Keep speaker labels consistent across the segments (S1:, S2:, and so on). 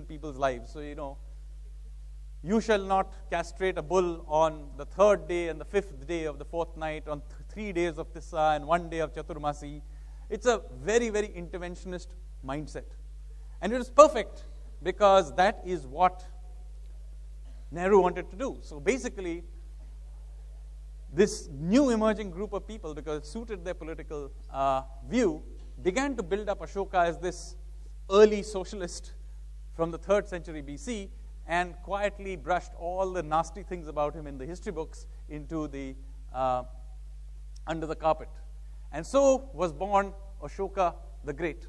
S1: in people's lives. So, you shall not castrate a bull on the 3rd day and the 5th day of the 4th night, on 3 days of Tissa and 1 day of Chaturmasi. It's a very, very interventionist mindset. And it is perfect because that is what Nehru wanted to do. So basically, this new emerging group of people, because it suited their political view, began to build up Ashoka as this early socialist from the 3rd century BC and quietly brushed all the nasty things about him in the history books into the under the carpet. And so was born Ashoka the Great.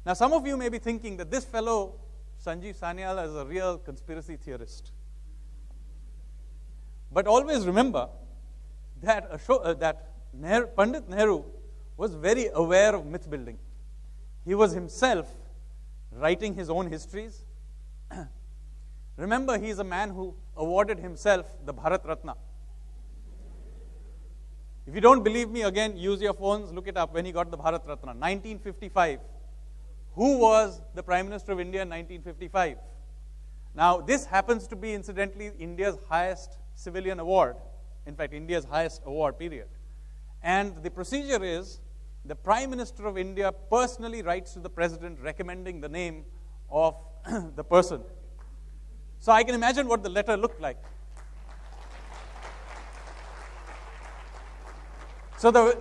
S1: Now, some of you may be thinking that this fellow, Sanjeev Sanyal, is a real conspiracy theorist. But always remember that, Pandit Nehru was very aware of myth building. He was himself writing his own histories. Remember, he is a man who awarded himself the Bharat Ratna. If you don't believe me, again, use your phones, look it up when he got the Bharat Ratna. 1955. Who was the Prime Minister of India in 1955? Now, this happens to be, incidentally, India's highest civilian award. In fact, India's highest award, period. And the procedure is, the Prime Minister of India personally writes to the President recommending the name of the person. So I can imagine what the letter looked like. So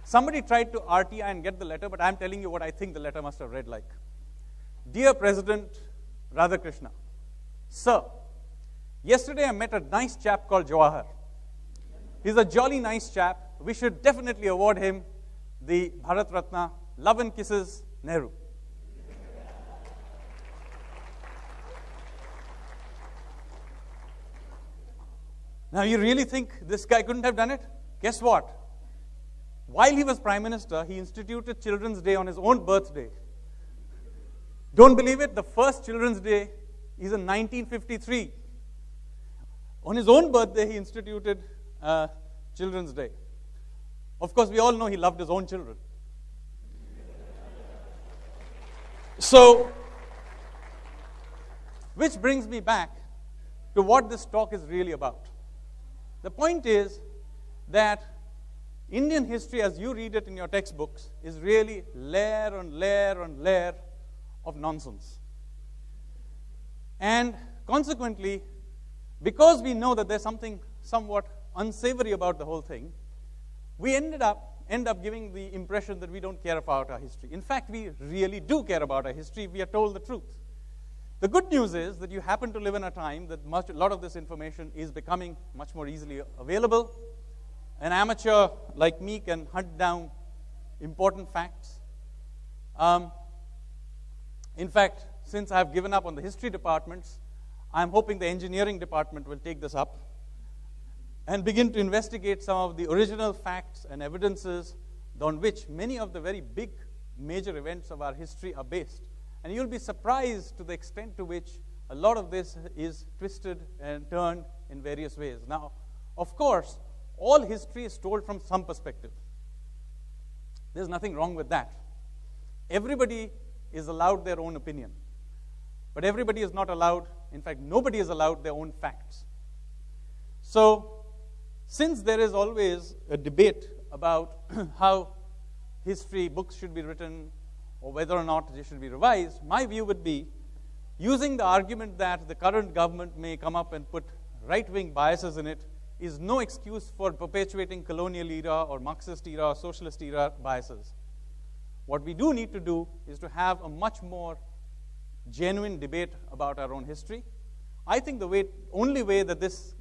S1: somebody tried to RTI and get the letter, but I'm telling you what I think the letter must have read like. Dear President Radhakrishna, Sir, yesterday I met a nice chap called Jawahar. He's a jolly nice chap. We should definitely award him the Bharat Ratna. Love and kisses, Nehru. Now, you really think this guy couldn't have done it? Guess what? While he was Prime Minister, he instituted Children's Day on his own birthday. Don't believe it? The first Children's Day is in 1953. On his own birthday, he instituted Children's Day. Of course, we all know he loved his own children. So, which brings me back to what this talk is really about. The point is that Indian history, as you read it in your textbooks, is really layer on layer on layer of nonsense. And consequently, because we know that there's something somewhat unsavory about the whole thing, we end up giving the impression that we don't care about our history. In fact, we really do care about our history if we are told the truth. The good news is that you happen to live in a time that a lot of this information is becoming much more easily available. An amateur like me can hunt down important facts. In fact, since I've given up on the history departments, I'm hoping the engineering department will take this up and begin to investigate some of the original facts and evidences on which many of the very big major events of our history are based. And you'll be surprised to the extent to which a lot of this is twisted and turned in various ways. Now, of course, all history is told from some perspective. There's nothing wrong with that. Everybody is allowed their own opinion. But everybody is not allowed, in fact, nobody is allowed their own facts. So, since there is always a debate about how history books should be written or whether or not they should be revised, my view would be, using the argument that the current government may come up and put right-wing biases in it, is no excuse for perpetuating colonial era or Marxist era or socialist era biases. What we do need to do is to have a much more genuine debate about our own history. I think the only way that this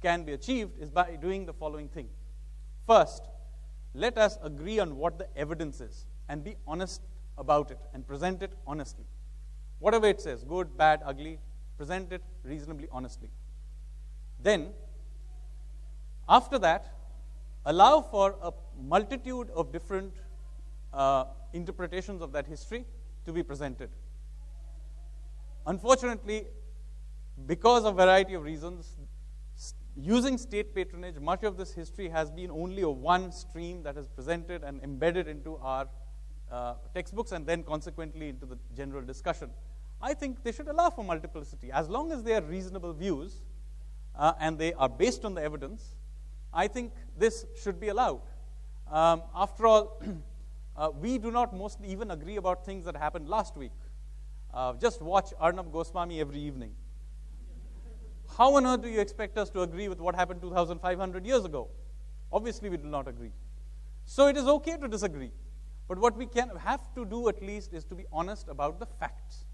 S1: can be achieved is by doing the following thing. First, let us agree on what the evidence is and be honest about it and present it honestly. Whatever it says, good, bad, ugly, present it reasonably honestly. Then, after that, allow for a multitude of different interpretations of that history to be presented. Unfortunately, because of a variety of reasons, using state patronage, much of this history has been only a one stream that is presented and embedded into our textbooks and then consequently into the general discussion. I think they should allow for multiplicity. As long as they are reasonable views and they are based on the evidence, I think this should be allowed. After all, we do not mostly even agree about things that happened last week. Just watch Arnab Goswami every evening. How on earth do you expect us to agree with what happened 2,500 years ago? Obviously, we do not agree. So it is okay to disagree. But what we have to do at least is to be honest about the facts.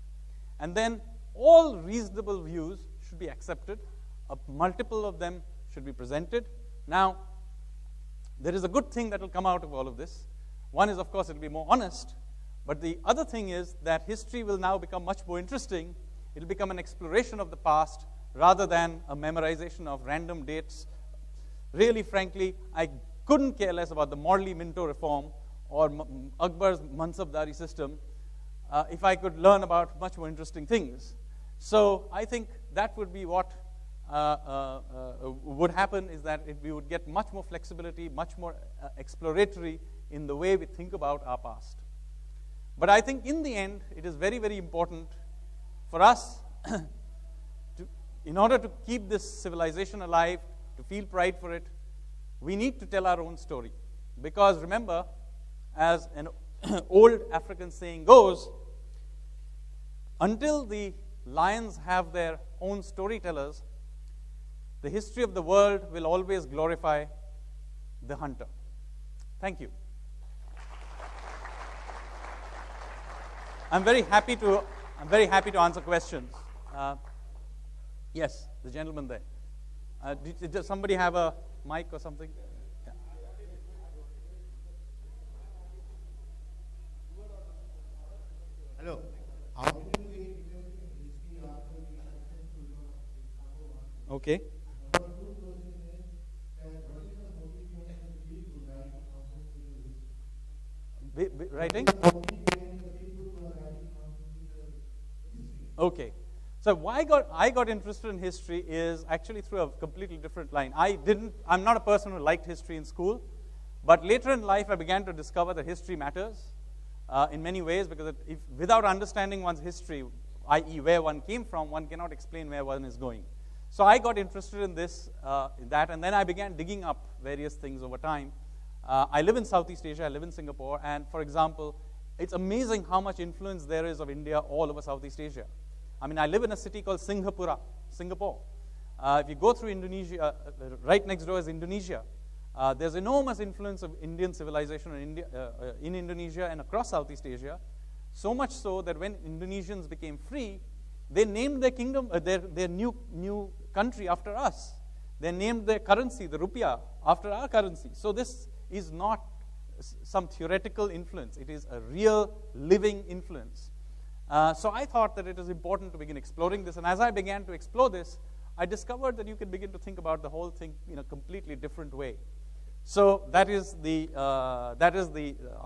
S1: And then all reasonable views should be accepted. A multiple of them should be presented. Now, there is a good thing that will come out of all of this. One is, of course, it will be more honest. But the other thing is that history will now become much more interesting. It will become an exploration of the past rather than a memorization of random dates. Really, frankly, I couldn't care less about the Morley-Minto reform or Akbar's Mansabdari system if I could learn about much more interesting things. So I think that would be what would happen, is that we would get much more flexibility, much more exploratory in the way we think about our past. But I think in the end, it is very, very important for us, in order to keep this civilization alive, to feel pride for it, we need to tell our own story. Because remember, as an old African saying goes, until the lions have their own storytellers, the history of the world will always glorify the hunter. Thank you. I'm very happy to answer questions. Yes, the gentleman there. Does somebody have a mic or something? Yeah.
S2: Hello.
S1: Okay. Writing? Okay. So why I got interested in history is actually through a completely different line. I'm not a person who liked history in school, but later in life I began to discover that history matters in many ways, because without understanding one's history, i.e. where one came from, one cannot explain where one is going. So I got interested in that, and then I began digging up various things over time. I live in Southeast Asia, I live in Singapore, and for example, it's amazing how much influence there is of India all over Southeast Asia. I mean, I live in a city called Singapore. If you go through Indonesia, right next door is Indonesia. There's enormous influence of Indian civilization in Indonesia and across Southeast Asia, so much so that when Indonesians became free, they named their kingdom, their new country after us. They named their currency, the rupiah, after our currency. So this is not some theoretical influence. It is a real living influence. So I thought that it is important to begin exploring this. And as I began to explore this, I discovered that you can begin to think about the whole thing in a completely different way. So that is the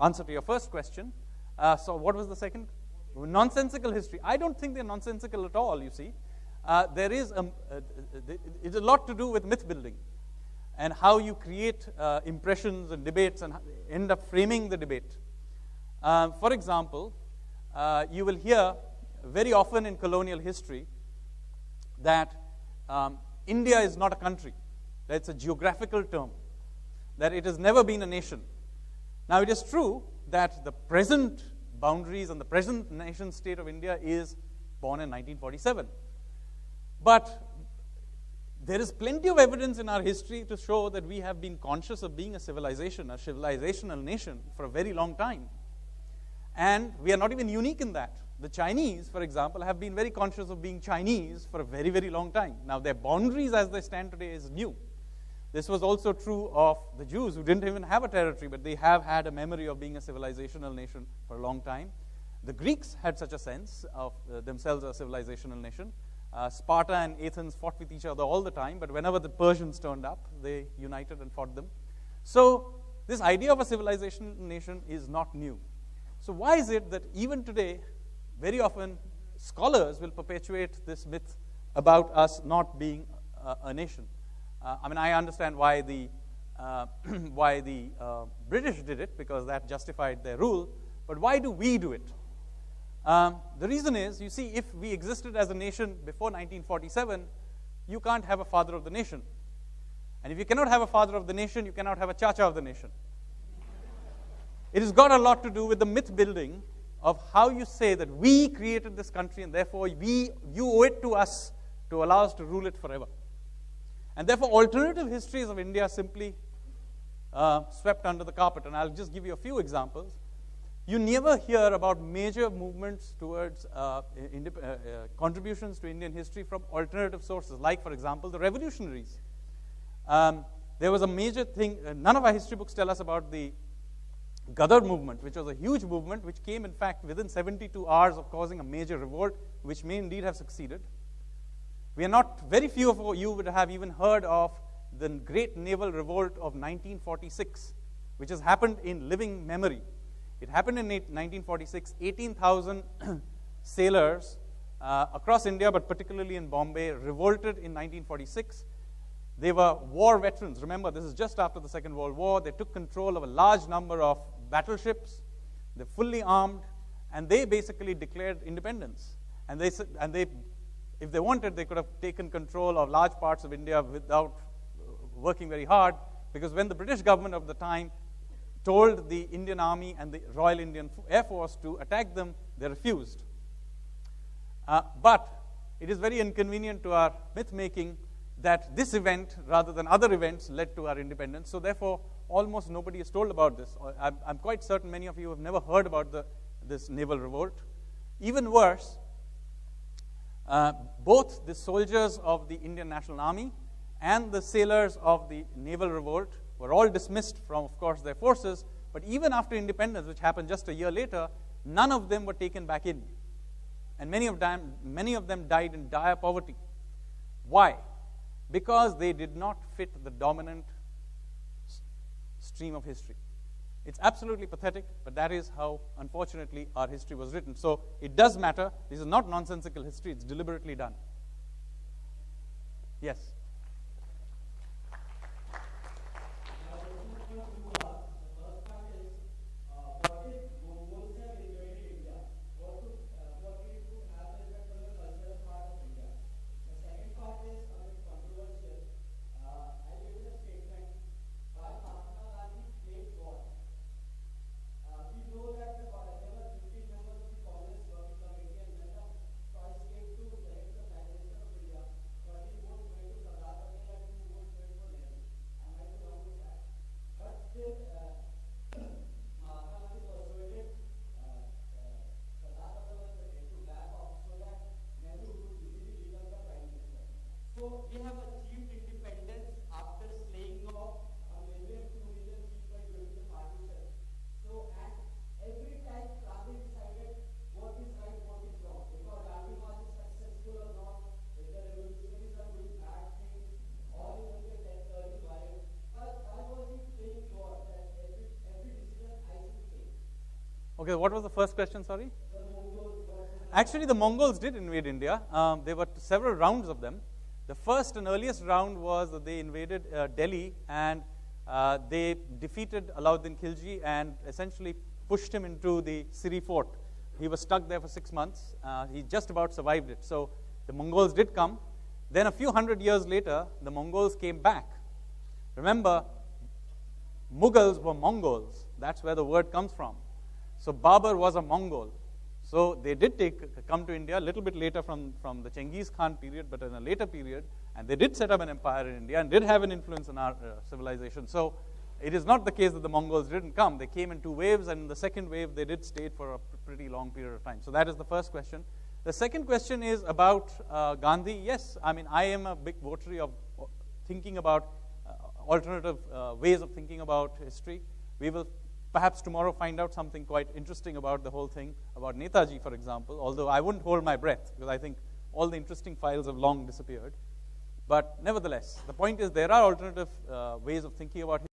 S1: answer to your first question. So what was the second? Nonsensical history. I don't think they're nonsensical at all, you see. It's a lot to do with myth building and how you create impressions and debates and end up framing the debate. For example, you will hear very often in colonial history that India is not a country, that it's a geographical term, that it has never been a nation. Now, it is true that the present boundaries and the present nation state of India is born in 1947. But there is plenty of evidence in our history to show that we have been conscious of being a civilization, a civilizational nation for a very long time. And we are not even unique in that. The Chinese, for example, have been very conscious of being Chinese for a very, very long time. Now, their boundaries as they stand today is new. This was also true of the Jews, who didn't even have a territory, but they have had a memory of being a civilizational nation for a long time. The Greeks had such a sense of themselves as a civilizational nation. Sparta and Athens fought with each other all the time, but whenever the Persians turned up, they united and fought them. So this idea of a civilizational nation is not new. So why is it that even today, very often, scholars will perpetuate this myth about us not being a nation? I mean, I understand why the British did it, because that justified their rule, but why do we do it? The reason is, you see, if we existed as a nation before 1947, you can't have a father of the nation. And if you cannot have a father of the nation, you cannot have a Chacha of the nation. It has got a lot to do with the myth building of how you say that we created this country and therefore you owe it to us to allow us to rule it forever. And therefore, alternative histories of India simply swept under the carpet. And I'll just give you a few examples. You never hear about major movements towards contributions to Indian history from alternative sources, like, for example, the revolutionaries. There was a major thing, none of our history books tell us about the Gadar movement, which was a huge movement, which came, in fact, within 72 hours of causing a major revolt, which may indeed have succeeded. We are not, very few of you would have even heard of the great naval revolt of 1946, which has happened in living memory. It happened in 1946. 18,000 sailors across India, but particularly in Bombay, revolted in 1946. They were war veterans. Remember, this is just after the Second World War. They took control of a large number of battleships. They're fully armed, and they basically declared independence. And if they wanted, they could have taken control of large parts of India without working very hard, because when the British government of the time told the Indian Army and the Royal Indian Air Force to attack them, they refused. But it is very inconvenient to our myth-making that this event, rather than other events, led to our independence. So therefore, almost nobody is told about this. I'm quite certain many of you have never heard about this naval revolt. Even worse, both the soldiers of the Indian National Army and the sailors of the naval revolt were all dismissed from, of course, their forces. But even after independence, which happened just a year later, none of them were taken back in. And many of them died in dire poverty. Why? Because they did not fit the dominant stream of history. It's absolutely pathetic, but that is how, unfortunately, our history was written. So it does matter. This is not nonsensical history. It's deliberately done. Yes? Okay, what was the first question, sorry? Actually, the Mongols did invade India. There were several rounds of them. The first and earliest round was that they invaded Delhi, and they defeated Alauddin Khilji and essentially pushed him into the Siri fort. He was stuck there for 6 months. He just about survived it. So the Mongols did come. Then a few hundred years later, the Mongols came back. Remember, Mughals were Mongols. That's where the word comes from. So Babur was a Mongol. So they did come to India a little bit later from the Genghis Khan period, but in a later period, and they did set up an empire in India and did have an influence on our civilization. So it is not the case that the Mongols didn't come. They came in 2 waves, and in the second wave, they did stay for a pretty long period of time. So that is the first question. The second question is about Gandhi. Yes, I mean, I am a big votary of thinking about alternative ways of thinking about history. We will perhaps tomorrow find out something quite interesting about the whole thing, about Netaji, for example, although I wouldn't hold my breath, because I think all the interesting files have long disappeared. But nevertheless, the point is there are alternative ways of thinking about history.